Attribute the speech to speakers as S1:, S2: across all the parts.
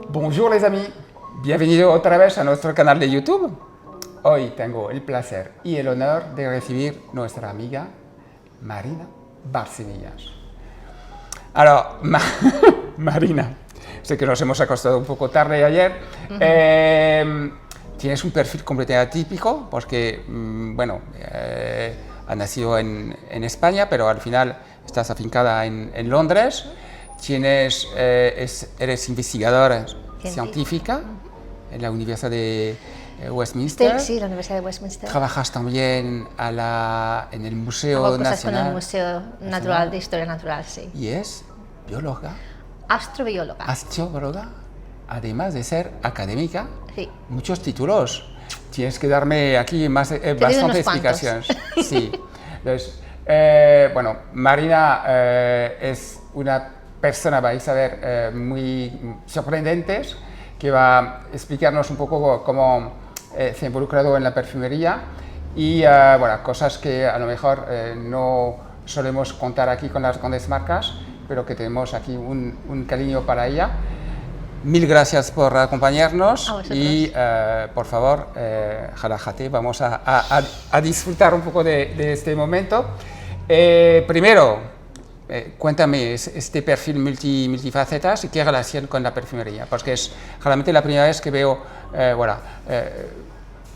S1: Bonjour les amis, bienvenidos otra vez a nuestro canal de YouTube. Hoy tengo el placer y el honor de recibir nuestra amiga Marina Barcenillas. Alors, Marina, sé que nos hemos acostado un poco tarde ayer. Tienes un perfil completamente atípico porque, bueno, has nacido en España, pero al final estás afincada en Londres. Eres investigadora científica en la Universidad de Westminster.
S2: Sí, la Universidad de Westminster.
S1: Trabajas también en el Museo
S2: Hago cosas
S1: Nacional.
S2: con el Museo Natural de Historia Natural, sí.
S1: Y es bióloga.
S2: Astrobióloga.
S1: Astrobióloga, además de ser académica.
S2: Sí.
S1: Muchos títulos. Tienes que darme aquí bastantes explicaciones. Sí. Entonces, bueno, Marina es una persona, vais a ver, muy sorprendentes, que va a explicarnos un poco cómo se ha involucrado en la perfumería y bueno, cosas que a lo mejor no solemos contar aquí con las grandes marcas, pero que tenemos aquí un cariño para ella. Mil gracias por acompañarnos y por favor, relájate, vamos a disfrutar un poco de este momento. Primero, cuéntame este perfil multifacetas y qué relación con la perfumería, porque es realmente la primera vez que veo bueno,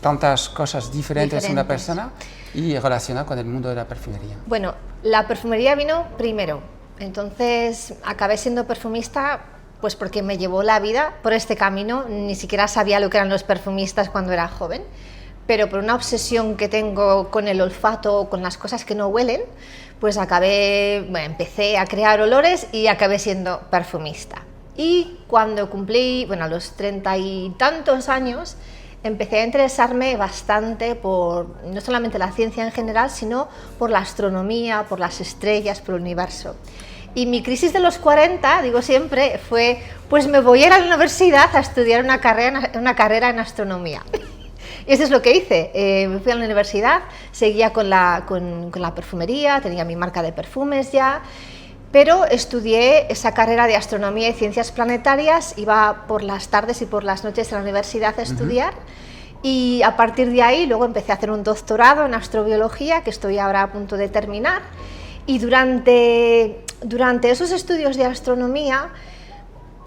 S1: tantas cosas diferentes en una persona y relacionada con el mundo de la perfumería.
S2: Bueno, la perfumería vino primero, entonces acabé siendo perfumista pues porque me llevó la vida por este camino. Ni siquiera sabía lo que eran los perfumistas cuando era joven, pero por una obsesión que tengo con el olfato, con las cosas que no huelen, pues empecé a crear olores y acabé siendo perfumista. Y cuando cumplí, bueno, a los 30 y tantos años, empecé a interesarme bastante por no solamente la ciencia en general, sino por la astronomía, por las estrellas, por el universo. Y mi crisis de los 40, digo siempre, fue, pues me voy a ir a la universidad a estudiar una carrera en astronomía. Y eso es lo que hice. Me fui a la universidad, seguía con la perfumería, tenía mi marca de perfumes ya, pero estudié esa carrera de astronomía y ciencias planetarias, iba por las tardes y por las noches a la universidad a estudiar, y a partir de ahí luego empecé a hacer un doctorado en astrobiología, que estoy ahora a punto de terminar, y durante esos estudios de astronomía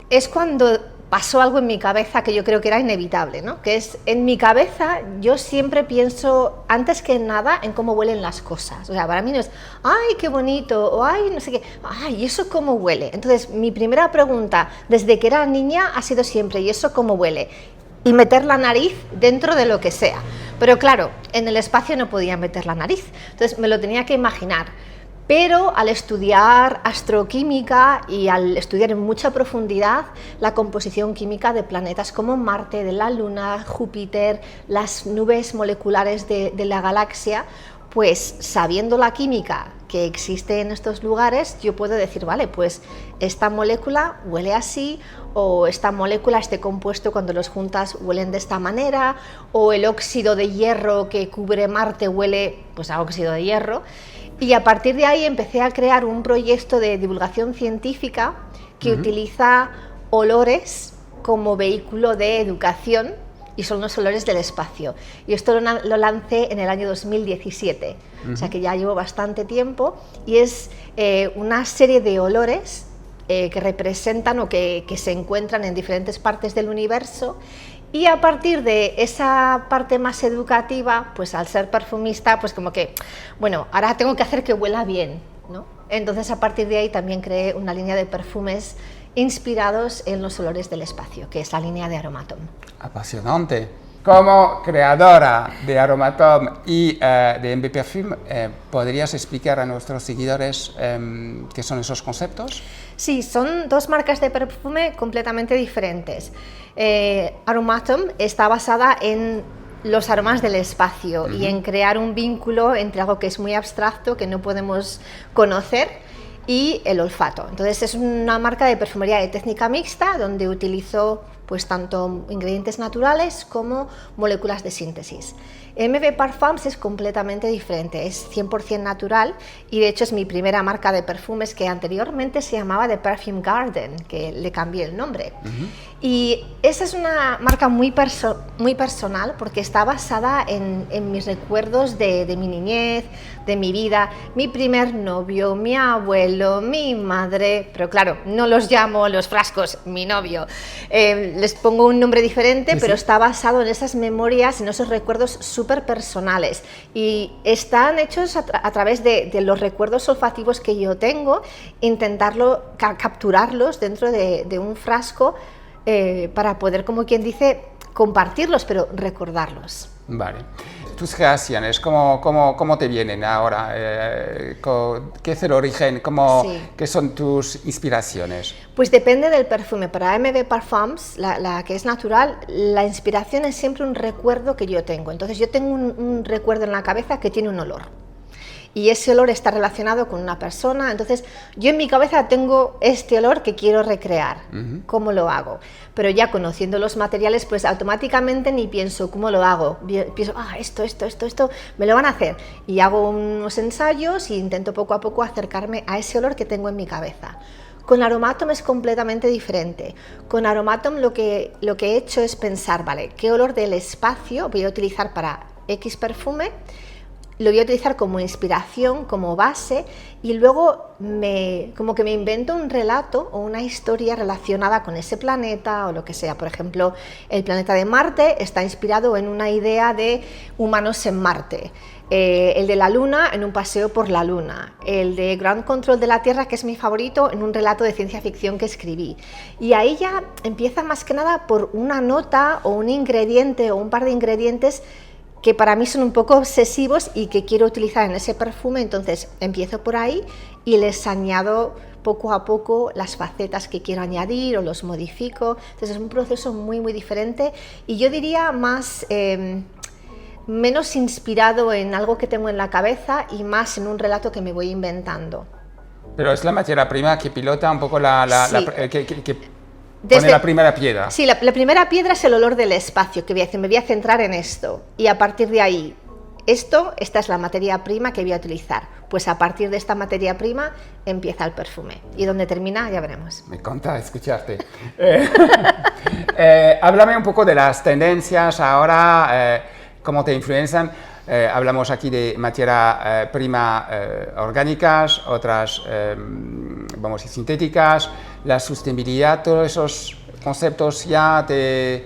S2: es cuando pasó algo en mi cabeza que yo creo que era inevitable, ¿no? Que es, en mi cabeza yo siempre pienso, antes que nada, en cómo huelen las cosas. O sea, para mí no es, ¡ay, qué bonito! O ¡ay, no sé qué! ¡Ay, eso cómo huele! Entonces, mi primera pregunta, desde que era niña, ha sido siempre, ¿y eso cómo huele? Y meter la nariz dentro de lo que sea. Pero claro, en el espacio no podía meter la nariz, entonces me lo tenía que imaginar. Pero al estudiar astroquímica y al estudiar en mucha profundidad la composición química de planetas como Marte, de la Luna, Júpiter, las nubes moleculares de la galaxia, pues sabiendo la química que existe en estos lugares, yo puedo decir, vale, pues esta molécula huele así, o esta molécula, este compuesto, cuando los juntas huelen de esta manera, o el óxido de hierro que cubre Marte huele pues a óxido de hierro. Y a partir de ahí empecé a crear un proyecto de divulgación científica que utiliza olores como vehículo de educación, y son los olores del espacio. Y esto lo lancé en el año 2017, o sea que ya llevo bastante tiempo, y es una serie de olores que representan o que se encuentran en diferentes partes del universo. Y a partir de esa parte más educativa, pues al ser perfumista, pues como que, bueno, ahora tengo que hacer que huela bien, ¿no? Entonces a partir de ahí también creé una línea de perfumes inspirados en los olores del espacio, que es la línea de Aromatom.
S1: Apasionante. Como creadora de Aromatom y de MB Perfume, ¿podrías explicar a nuestros seguidores qué son esos conceptos?
S2: Sí, son dos marcas de perfume completamente diferentes. Aromatom está basada en los aromas del espacio y en crear un vínculo entre algo que es muy abstracto, que no podemos conocer, y el olfato. Entonces es una marca de perfumería de técnica mixta donde utilizo pues tanto ingredientes naturales como moléculas de síntesis. MB Parfums es completamente diferente, es 100% natural y de hecho es mi primera marca de perfumes, que anteriormente se llamaba The Perfume Garden, que le cambié el nombre. Y esa es una marca muy personal porque está basada en mis recuerdos de mi niñez, de mi vida, mi primer novio, mi abuelo, mi madre, pero claro, no los llamo los frascos mi novio, les pongo un nombre diferente, pero está basado en esas memorias, en esos recuerdos súper personales y están hechos a través de los recuerdos olfativos que yo tengo, intentarlo capturarlos dentro de un frasco para poder, como quien dice, compartirlos, pero recordarlos.
S1: Vale. Tus creaciones, ¿cómo te vienen ahora? ¿Qué es el origen? ¿Qué son tus inspiraciones?
S2: Pues depende del perfume. Para MB Parfums, la que es natural, la inspiración es siempre un recuerdo que yo tengo. Entonces yo tengo un recuerdo en la cabeza que tiene un olor. Y ese olor está relacionado con una persona, entonces yo en mi cabeza tengo este olor que quiero recrear. ¿Cómo lo hago? Pero ya conociendo los materiales, pues automáticamente ni pienso cómo lo hago, pienso, esto me lo van a hacer, y hago unos ensayos e intento poco a poco acercarme a ese olor que tengo en mi cabeza. Con Aromatom es completamente diferente. Con Aromatom lo que he hecho es pensar, vale, ¿qué olor del espacio voy a utilizar para X perfume? Lo voy a utilizar como inspiración, como base, y luego como que me invento un relato o una historia relacionada con ese planeta o lo que sea. Por ejemplo, el planeta de Marte está inspirado en una idea de humanos en Marte. El de la Luna en un paseo por la Luna, el de Ground Control de la Tierra, que es mi favorito, en un relato de ciencia ficción que escribí. Y ahí ya empieza más que nada por una nota o un ingrediente o un par de ingredientes que para mí son un poco obsesivos y que quiero utilizar en ese perfume, entonces empiezo por ahí y les añado poco a poco las facetas que quiero añadir o los modifico. Entonces es un proceso muy diferente y yo diría menos inspirado en algo que tengo en la cabeza y más en un relato que me voy inventando.
S1: Pero es la materia prima que pilota un poco
S2: Desde,
S1: pone la primera piedra.
S2: Sí, la primera piedra es el olor del espacio, que voy a decir, me voy a centrar en esto y a partir de ahí, esta es la materia prima que voy a utilizar. Pues a partir de esta materia prima empieza el perfume y donde termina ya veremos.
S1: Me encanta escucharte. Háblame un poco de las tendencias ahora, cómo te influencian. Hablamos aquí de materia prima orgánicas, otras sintéticas, la sostenibilidad, todos esos conceptos ya te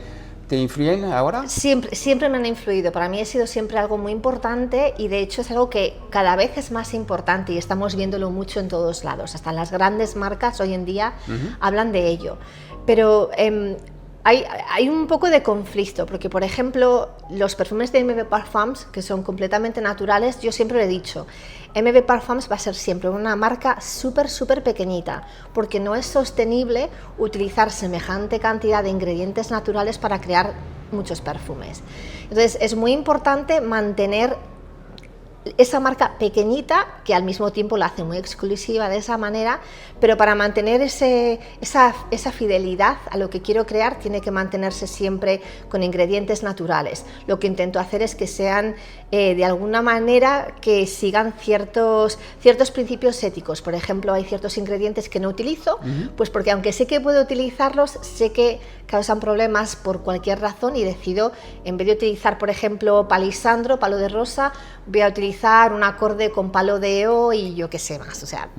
S1: influyen ahora.
S2: Siempre me han influido, para mí ha sido siempre algo muy importante y de hecho es algo que cada vez es más importante y estamos viéndolo mucho en todos lados, hasta las grandes marcas hoy en día hablan de ello, pero hay un poco de conflicto, porque por ejemplo los perfumes de MB Parfums, que son completamente naturales, yo siempre lo he dicho, MB Parfums va a ser siempre una marca súper pequeñita, porque no es sostenible utilizar semejante cantidad de ingredientes naturales para crear muchos perfumes. Entonces es muy importante mantener esa marca pequeñita, que al mismo tiempo la hace muy exclusiva de esa manera, pero para mantener esa fidelidad a lo que quiero crear tiene que mantenerse siempre con ingredientes naturales. Lo que intento hacer es que sean de alguna manera que sigan ciertos principios éticos. Por ejemplo, hay ciertos ingredientes que no utilizo, pues porque aunque sé que puedo utilizarlos, sé que causan problemas por cualquier razón y decido, en vez de utilizar, por ejemplo, palisandro, palo de rosa, voy a utilizar un acorde con palo de eo y yo qué sé más, o sea,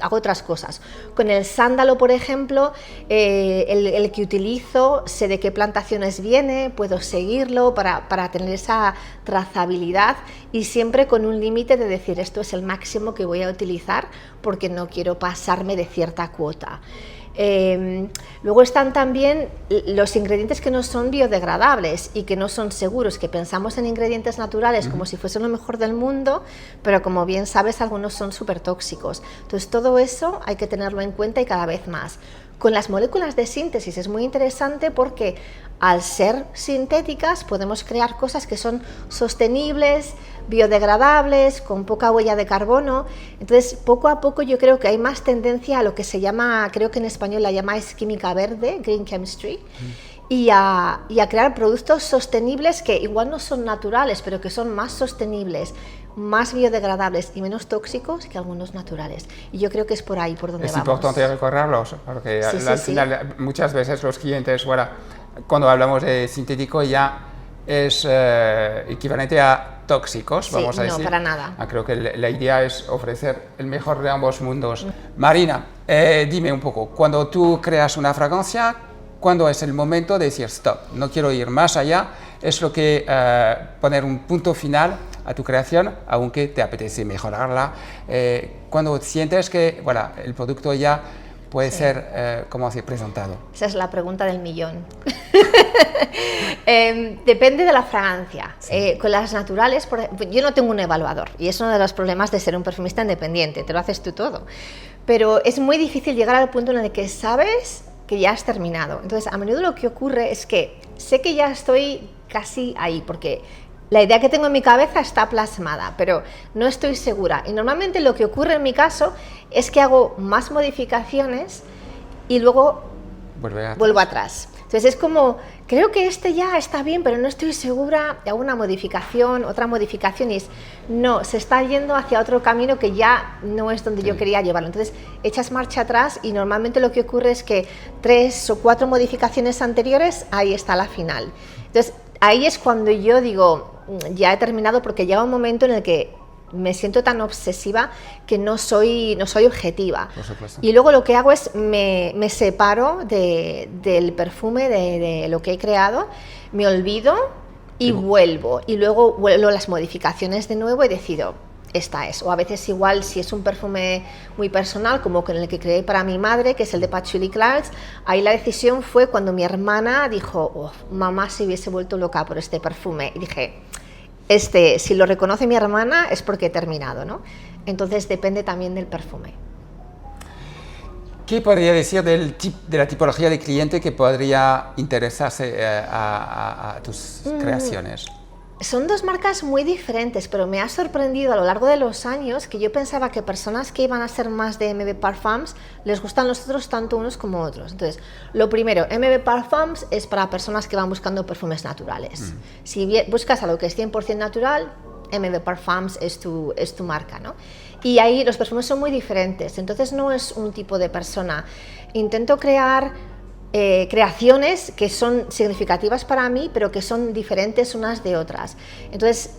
S2: hago otras cosas. Con el sándalo, por ejemplo, el que utilizo, sé de qué plantaciones viene, puedo seguirlo para tener esa trazabilidad y siempre con un límite de decir esto es el máximo que voy a utilizar porque no quiero pasarme de cierta cuota. Luego están también los ingredientes que no son biodegradables y que no son seguros, que pensamos en ingredientes naturales como si fuesen lo mejor del mundo, pero como bien sabes algunos son súper tóxicos. Entonces todo eso hay que tenerlo en cuenta y cada vez más. Con las moléculas de síntesis es muy interesante porque al ser sintéticas podemos crear cosas que son sostenibles, biodegradables, con poca huella de carbono. Entonces poco a poco yo creo que hay más tendencia a lo que se llama, creo que en español la llamáis química verde, green chemistry, y a crear productos sostenibles que igual no son naturales, pero que son más sostenibles, más biodegradables y menos tóxicos que algunos naturales. Y yo creo que es por ahí por donde vamos.
S1: Es importante recordarlos, porque al final muchas veces los clientes, cuando hablamos de sintético ya es equivalente a tóxicos, vamos a decir.
S2: No, para nada.
S1: Creo que la idea es ofrecer el mejor de ambos mundos. Marina, dime un poco, cuando tú creas una fragancia, ¿cuándo es el momento de decir stop? No quiero ir más allá, es lo que poner un punto final a tu creación, aunque te apetece mejorarla. Cuando sientes que el producto ya puede ser, ¿cómo decir?, presentado.
S2: Esa es la pregunta del millón. Depende de la fragancia. Sí. Con las naturales, yo no tengo un evaluador y es uno de los problemas de ser un perfumista independiente, te lo haces tú todo. Pero es muy difícil llegar al punto en el que sabes que ya has terminado. Entonces, a menudo lo que ocurre es que sé que ya estoy casi ahí, porque la idea que tengo en mi cabeza está plasmada, pero no estoy segura. Y normalmente lo que ocurre en mi caso es que hago más modificaciones y luego vuelvo atrás. Entonces es como, creo que este ya está bien, pero no estoy segura, hago una modificación, otra modificación y no, se está yendo hacia otro camino que ya no es donde yo quería llevarlo. Entonces echas marcha atrás y normalmente lo que ocurre es que 3 o 4 modificaciones anteriores, ahí está la final. Entonces ahí es cuando yo digo, ya he terminado, porque llega un momento en el que me siento tan obsesiva que no soy objetiva. Y luego lo que hago es me separo del perfume, de lo que he creado, me olvido y vuelvo. Y luego vuelvo las modificaciones de nuevo y decido, esta es. O a veces igual si es un perfume muy personal, como con el que creé para mi madre, que es el de Patchouli Clouds, ahí la decisión fue cuando mi hermana dijo, mamá se hubiese vuelto loca por este perfume. Y dije, si lo reconoce mi hermana es porque he terminado, ¿no? Entonces depende también del perfume.
S1: ¿Qué podría decir de la tipología de cliente que podría interesarse a tus creaciones?
S2: Son 2 marcas muy diferentes, pero me ha sorprendido a lo largo de los años que yo pensaba que personas que iban a ser más de MB Parfums les gustan los otros tanto unos como otros. Entonces, lo primero, MB Parfums es para personas que van buscando perfumes naturales. Si buscas algo que es 100% natural, MB Parfums es tu marca, ¿no? Y ahí los perfumes son muy diferentes, entonces no es un tipo de persona. Intento crear creaciones que son significativas para mí, pero que son diferentes unas de otras. Entonces,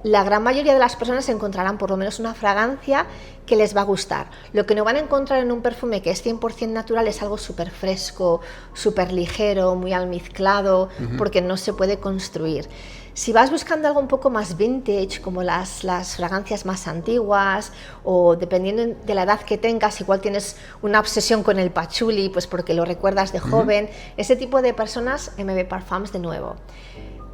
S2: la gran mayoría de las personas encontrarán por lo menos una fragancia que les va a gustar. Lo que no van a encontrar en un perfume que es 100% natural es algo súper fresco, súper ligero, muy almizclado, porque no se puede construir. Si vas buscando algo un poco más vintage, como las fragancias más antiguas, o dependiendo de la edad que tengas, igual tienes una obsesión con el patchouli, pues porque lo recuerdas de joven, ese tipo de personas, MB Parfums de nuevo.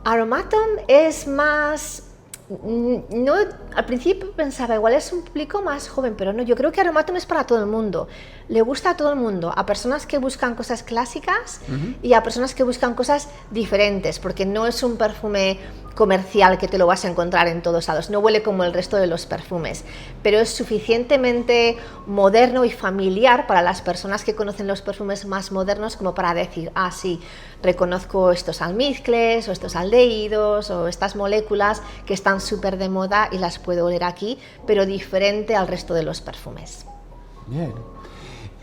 S2: Aromatom es más... No, al principio pensaba, igual es un público más joven, pero no, yo creo que Aromatom es para todo el mundo. Le gusta a todo el mundo, a personas que buscan cosas clásicas y a personas que buscan cosas diferentes, porque no es un perfume comercial que te lo vas a encontrar en todos lados, no huele como el resto de los perfumes, pero es suficientemente moderno y familiar para las personas que conocen los perfumes más modernos como para decir, sí, reconozco estos almizcles o estos aldehídos o estas moléculas que están súper de moda y las puedo oler aquí, pero diferente al resto de los perfumes.
S1: Bien.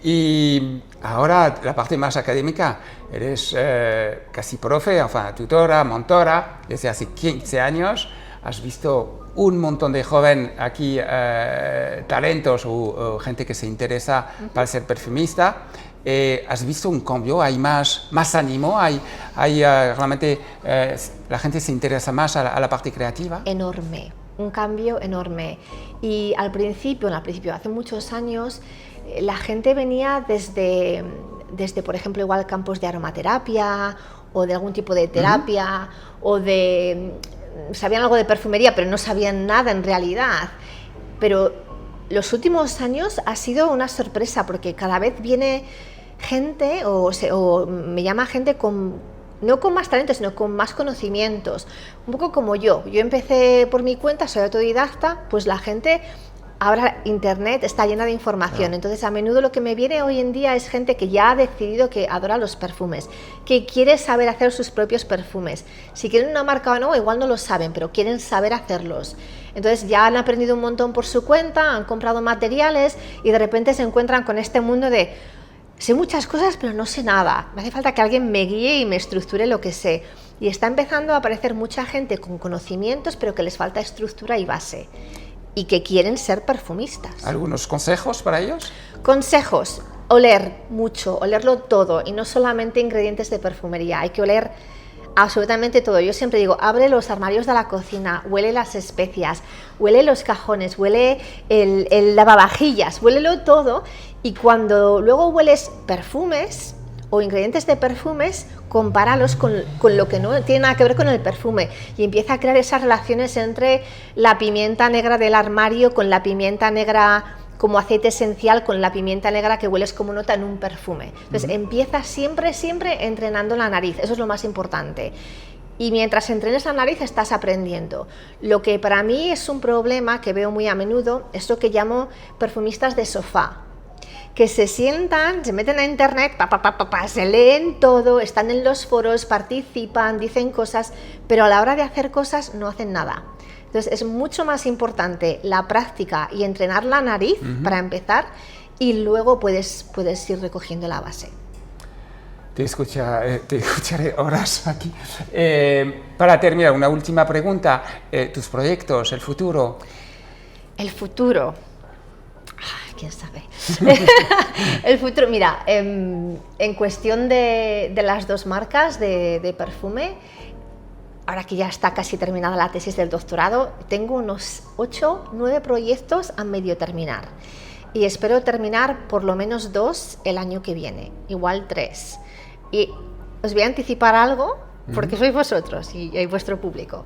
S1: Y ahora la parte más académica, eres casi profe, tutora, mentora, desde hace 15 años, has visto un montón de jóvenes aquí, talentos o gente que se interesa para ser perfumista. ¿Has visto un cambio? ¿Hay más ánimo? ¿Hay realmente la gente se interesa más a la parte creativa?
S2: Enorme, un cambio enorme. Y al principio, hace muchos años, la gente venía desde, por ejemplo, igual campos de aromaterapia o de algún tipo de terapia o sabían algo de perfumería, pero no sabían nada en realidad. Pero los últimos años ha sido una sorpresa porque cada vez viene gente o me llama gente no con más talento, sino con más conocimientos. Un poco como yo. Yo empecé por mi cuenta, soy autodidacta, pues la gente ahora Internet está llena de información, entonces a menudo lo que me viene hoy en día es gente que ya ha decidido que adora los perfumes, que quiere saber hacer sus propios perfumes. Si quieren una marca o no, igual no lo saben, pero quieren saber hacerlos. Entonces ya han aprendido un montón por su cuenta, han comprado materiales y de repente se encuentran con este mundo de sé muchas cosas pero no sé nada, me hace falta que alguien me guíe y me estructure lo que sé. Y está empezando a aparecer mucha gente con conocimientos pero que les falta estructura y base y que quieren ser perfumistas.
S1: ¿Algunos consejos para ellos?
S2: Consejos: oler mucho, olerlo todo y no solamente ingredientes de perfumería, hay que oler absolutamente todo. Yo siempre digo, abre los armarios de la cocina, huele las especias, huele los cajones, huele el lavavajillas, huélelo todo, y cuando luego hueles perfumes o ingredientes de perfumes, compáralos con lo que no tiene nada que ver con el perfume y empieza a crear esas relaciones entre la pimienta negra del armario con la pimienta negra como aceite esencial, con la pimienta negra que hueles como nota en un perfume. Entonces empieza siempre entrenando la nariz, eso es lo más importante. Y mientras entrenes la nariz estás aprendiendo. Lo que para mí es un problema que veo muy a menudo es lo que llamo perfumistas de sofá, que se sientan, se meten a internet, se leen todo, están en los foros, participan, dicen cosas, pero a la hora de hacer cosas no hacen nada. Entonces es mucho más importante la práctica y entrenar la nariz para empezar, y luego puedes ir recogiendo la base.
S1: Te escucharé horas aquí. Para terminar, una última pregunta. ¿Tus proyectos, el futuro?
S2: El futuro. ¿Quién sabe? El futuro, mira, en cuestión de las dos marcas de perfume, ahora que ya está casi terminada la tesis del doctorado, tengo unos 8 o 9 proyectos a medio terminar. Y espero terminar por lo menos 2 el año que viene, igual 3. Y os voy a anticipar algo, porque sois vosotros y vuestro público.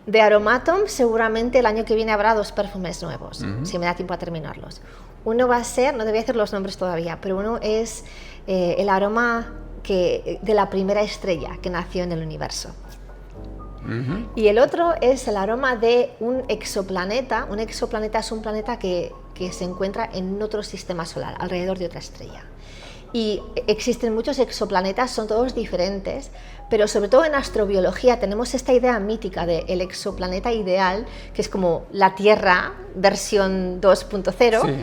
S2: De Aromatom seguramente el año que viene habrá 2 perfumes nuevos, si me da tiempo a terminarlos. Uno va a ser, no te voy a decir los nombres todavía, pero uno es el aroma de la primera estrella que nació en el universo. Y el otro es el aroma de un exoplaneta. Un exoplaneta es un planeta que se encuentra en otro sistema solar, alrededor de otra estrella. Y existen muchos exoplanetas, son todos diferentes, pero sobre todo en astrobiología tenemos esta idea mítica del exoplaneta ideal, que es como la Tierra versión 2.0. Sí.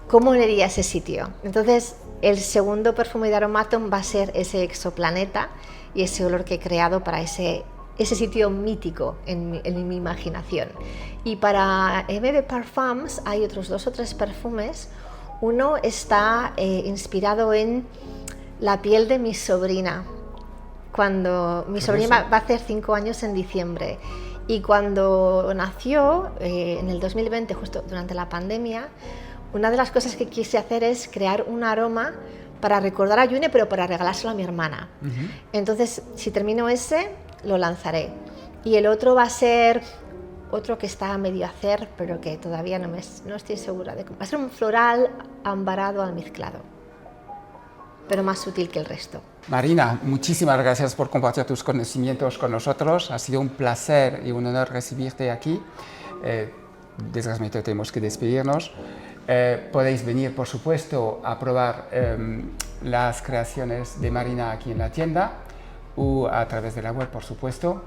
S2: ¿Cómo olería ese sitio? Entonces, el segundo perfume de Aromatom va a ser ese exoplaneta y ese olor que he creado para ese sitio mítico en mi imaginación. Y para MB Parfums hay otros 2 o 3 perfumes. Uno está inspirado en la piel de mi sobrina. Cuando mi sobrina va a hacer 5 años en diciembre, y cuando nació en el 2020, justo durante la pandemia, una de las cosas que quise hacer es crear un aroma para recordar a June, pero para regalárselo a mi hermana. Entonces, si termino ese, lo lanzaré. Y el otro va a ser otro que está a medio hacer, pero que todavía no estoy segura de cómo. Va a ser un floral ambarado almizclado, pero más sutil que el resto.
S1: Marina, muchísimas gracias por compartir tus conocimientos con nosotros. Ha sido un placer y un honor recibirte aquí. Desgraciadamente tenemos que despedirnos. Podéis venir, por supuesto, a probar las creaciones de Marina aquí en la tienda o a través de la web, por supuesto.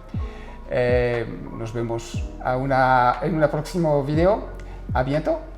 S1: Nos vemos en un próximo video. A bientôt.